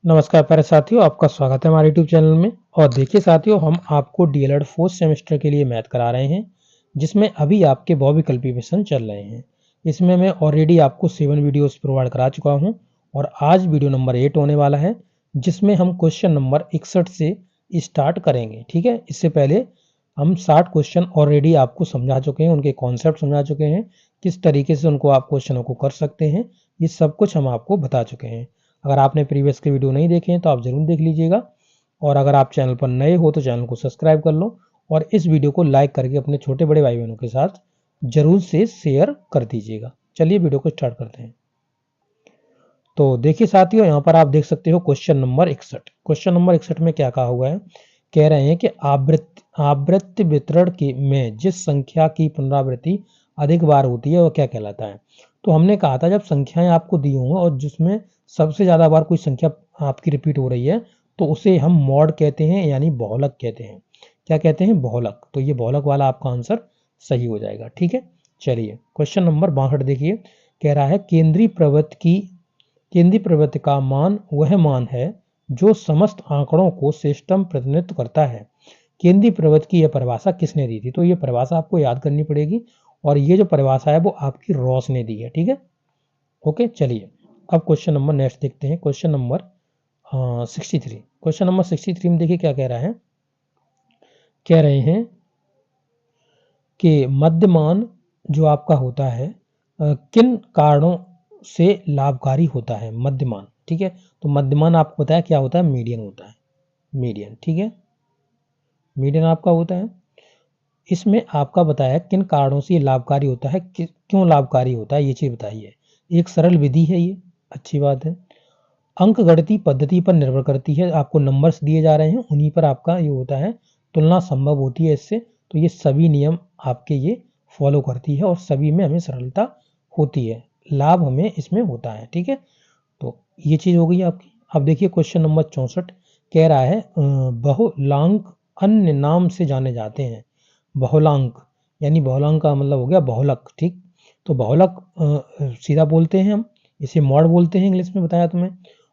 नमस्कार प्यारे साथियों, आपका स्वागत है हमारे यूट्यूब चैनल में। और देखिए साथियों, हम आपको डीएलएड फोर्थ सेमेस्टर के लिए मैथ करा रहे हैं, जिसमें अभी आपके बहुविकल्पी प्रश्न चल रहे हैं। इसमें मैं ऑलरेडी आपको 7 वीडियोस प्रोवाइड करा चुका हूं और आज वीडियो नंबर 8 होने वाला है, जिसमें हम क्वेश्चन नंबर 61 से स्टार्ट करेंगे। ठीक है, इससे पहले हम 60 क्वेश्चन ऑलरेडी आपको समझा चुके हैं, उनके कॉन्सेप्ट समझा चुके हैं, किस तरीके से उनको आप क्वेश्चनों को कर सकते हैं, ये सब कुछ हम आपको बता चुके हैं। अगर आपने प्रीवियस के वीडियो नहीं देखे हैं तो आप ज़रूर देख लीजिएगा, और अगर आप चैनल पर नए हो तो चैनल को सब्सक्राइब कर लो और इस वीडियो को लाइक करके अपने छोटे बड़े भाई बहनों के साथ जरूर से शेयर कर दीजिएगा। चलिए वीडियो को स्टार्ट करते हैं। तो देखिए साथियों, यहाँ पर आप देख सकते हो क्वेश्चन नंबर 61। क्वेश्चन नंबर 61 में क्या कहा हुआ है, कह रहे हैं कि आवृत्ति वितरण के में जिस संख्या की पुनरावृत्ति अधिक बार होती है वह क्या कहलाता है। तो हमने कहा था, जब संख्याएं आपको दी हों और जिसमें सबसे ज्यादा बार कोई संख्या आपकी रिपीट हो रही है तो उसे हम मॉड कहते हैं, यानी बहुलक कहते हैं। क्या कहते हैं? बहुलक। तो ये बहुलक वाला आपका आंसर सही हो जाएगा। ठीक है, चलिए क्वेश्चन नंबर 62 देखिए, कह रहा है केंद्रीय प्रवृत्ति का मान वह मान है जो समस्त आंकड़ों को सिस्टम प्रतिनिधित्व करता है। केंद्रीय प्रवृत्ति की यह परिभाषा किसने दी थी? तो ये परिभाषा आपको याद करनी पड़ेगी, और ये जो परिभाषा है वो आपकी रॉस ने दी है। ठीक है, ओके। चलिए अब क्वेश्चन नंबर नेक्स्ट देखते हैं, क्वेश्चन नंबर 63। क्वेश्चन नंबर 63 में देखिए क्या कह रहा है, कह रहे हैं कि मध्यमान जो आपका होता है किन कारणों से लाभकारी होता है मध्यमान। ठीक है, तो मध्यमान आपको बताया क्या होता है? मीडियन होता है, मीडियन। ठीक है, मीडियन आपका होता है। इसमें आपका बताया किन कारणों से ये लाभकारी होता है, क्यों लाभकारी होता है, ये चीज बताइए। एक सरल विधि है ये, अच्छी बात है। अंक गणितीय पद्धति पर निर्भर करती है, आपको नंबर्स दिए जा रहे हैं, उन्हीं पर आपका ये होता है, तुलना संभव होती है इससे। तो ये सभी नियम आपके ये फॉलो करती है और सभी में हमें सरलता होती है, लाभ हमें इसमें होता है। ठीक है, तो ये चीज हो गई आपकी। अब देखिए क्वेश्चन नंबर 64, कह रहा है बहुलांक अन्य नाम से जाने जाते हैं। बहुलांक यानी बहुलांक का मतलब हो गया बहुलक। ठीक, तो बहुलक सीधा बोलते हैं हम, इसे मॉड बोलते हैं, इंग्लिश में बताया तुम्हें।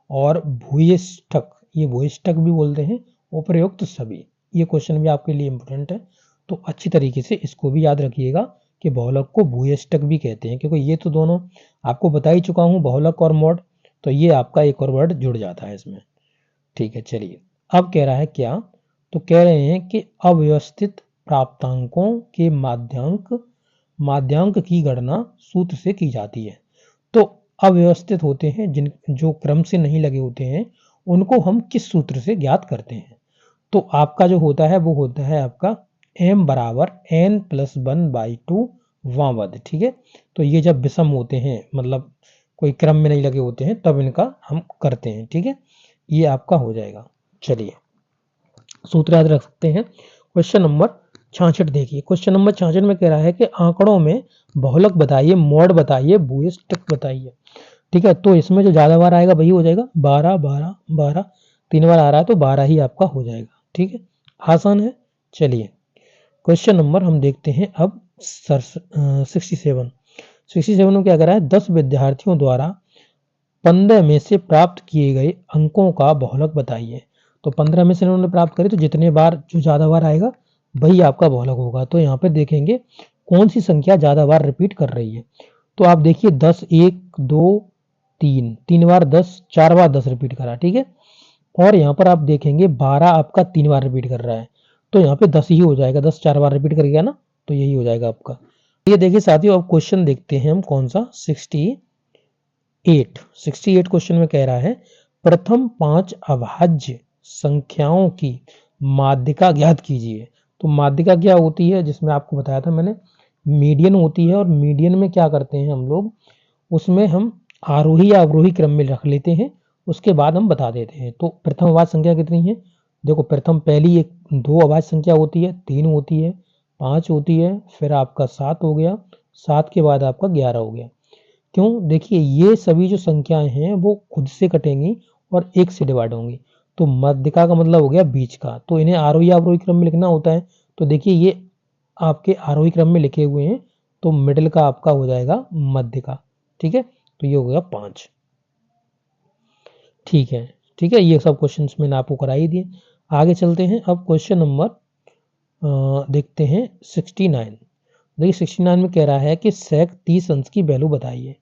और भूयिष्ठक, ये भूयिष्ठक भी बोलते हैं। उपयुक्त सभी, ये क्वेश्चन भी आपके लिए इंपॉर्टेंट है, तो अच्छी तरीके से इसको भी याद रखिएगा कि बहुलक को भूयिष्ठक भी कहते हैं, क्योंकि ये तो दोनों आपको बता ही चुका हूँ, बहुलक और मॉड। तो ये आपका एक और वर्ड जुड़ जाता है इसमें। ठीक है, चलिए अब कह रहा है क्या, तो कह रहे हैं कि अव्यवस्थित प्राप्तांकों के माध्यांक की गणना सूत्र से की जाती है। तो अव्यवस्थित होते हैं, जिन जो क्रम से नहीं लगे होते हैं, उनको हम किस सूत्र से ज्ञात करते हैं? तो आपका जो होता है वो होता है आपका m बराबर n+1/2 वामवद। ठीक है, तो ये जब विषम होते हैं, मतलब कोई क्रम में नहीं लगे होते हैं, तब इनका हम करते हैं। ठीक है, ये आपका हो जाएगा। चलिए सूत्र याद रख सकते हैं। क्वेश्चन नंबर 66 देखिए, क्वेश्चन नंबर 66 में कह रहा है कि आंकड़ों में बहुलक बताइए, मॉड बताइए, भूयिष्ठक बताइए। ठीक है, तो इसमें जो ज्यादा बार आएगा वही हो जाएगा, 12 12 12, 3 बार आ रहा है तो 12 ही आपका हो जाएगा। ठीक है, आसान है। चलिए क्वेश्चन नंबर हम देखते हैं अब 67 में क्या करा है, 10 विद्यार्थियों द्वारा 15 में से प्राप्त किए गए अंकों का बहुलक बताइए। तो 15 में से उन्होंने प्राप्त करे, तो जितने बार जो ज्यादा बार आएगा वही आपका बहुलक होगा। तो यहाँ पे देखेंगे कौन सी संख्या ज्यादा बार रिपीट कर रही है। तो आप देखिए 10, 1 2 3, 3 बार 10, 4 बार 10 रिपीट करा। ठीक है, और यहाँ पर आप देखेंगे 12 आपका 3 बार रिपीट कर रहा है, तो यहाँ पे 10 ही हो जाएगा, 10 4 बार रिपीट कर गया ना, तो यही हो जाएगा आपका। ये देखिए साथियों, अब क्वेश्चन देखते हैं हम कौन सा, 68 क्वेश्चन में कह रहा है प्रथम 5 अभाज्य संख्याओं की माध्यिका ज्ञात कीजिए। तो माध्यिका क्या होती है, जिसमें आपको बताया था मैंने, मीडियन होती है। और मीडियन में क्या करते हैं हम लोग, उसमें हम आरोही या अवरोही क्रम में रख लेते हैं, उसके बाद हम बता देते हैं। तो प्रथम अभाज्य संख्या कितनी है, देखो प्रथम पहली एक 2 अभाज्य संख्या होती है, 3 होती है, 5 होती है, फिर आपका 7 हो गया, 7 के बाद आपका 11 हो गया। क्यों? देखिए ये सभी जो संख्याएं हैं वो खुद से कटेंगी और 1 से डिवाइड होंगी। तो मध्यिका का मतलब हो गया बीच का, तो इन्हें आरोही अवरोही क्रम में लिखना होता है। तो देखिए ये आपके आरोही क्रम में लिखे हुए हैं, तो मिडिल का आपका हो जाएगा मध्यिका। ठीक है, तो ये हो गया 5। ठीक है, ठीक है, ये सब क्वेश्चंस मैंने आपको करा ही दिए। आगे चलते हैं। अब क्वेश्चन नंबर देखते हैं 69। देखिए 69 में कह रहा है कि sec 30 अंश की वैल्यू बताइए।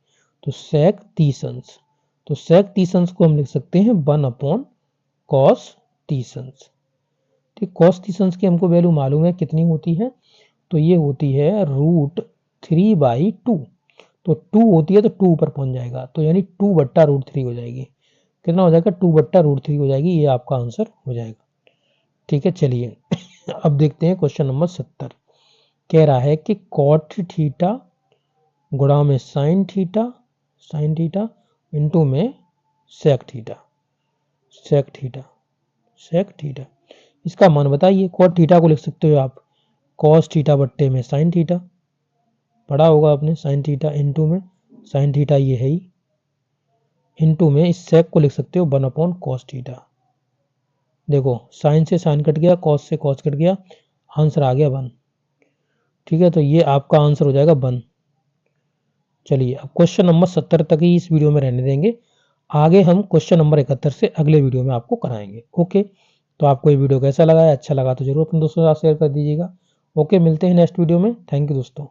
तो sec 30 अंश, तो sec 30 अंश को हम लिख सकते हैं 1 cos 30 अंश। ठीक, cos 30 अंश की हमको वैल्यू मालूम है कितनी होती है, तो ये होती है √3/2। तो 2 होती है तो 2 ऊपर पहुंच जाएगा, तो यानी 2/√3 हो जाएगी। कितना हो जाएगा? 2/√3 हो जाएगी। ये आपका आंसर हो जाएगा। ठीक है, चलिए अब देखते हैं क्वेश्चन नंबर 70। कह रहा है कि कॉट थीटा गुणा में साइन थीटा इंटू में सेक थीटा, इसका मान बताइए। कॉट थीटा को लिख सकते हो आप कॉस थीटा बट्टे में साइन थीटा, पढ़ा होगा आपने साइन थीटा, इंटू में साइन थीटा ये है ही, इंटू में इस सेक को लिख सकते हो 1/cos थीटा। देखो साइन से साइन कट गया, कॉस से कॉस कट गया, आंसर आ गया 1। ठीक है, तो ये आपका आंसर हो जाएगा 1। चलिए अब क्वेश्चन नंबर 70 तक ही इस वीडियो में रहने देंगे। आगे हम क्वेश्चन नंबर 71 से अगले वीडियो में आपको कराएंगे। ओके, तो आपको ये वीडियो कैसा लगा है? अच्छा लगा तो जरूर अपने दोस्तों के साथ शेयर कर दीजिएगा। ओके, मिलते हैं नेक्स्ट वीडियो में। थैंक यू दोस्तों।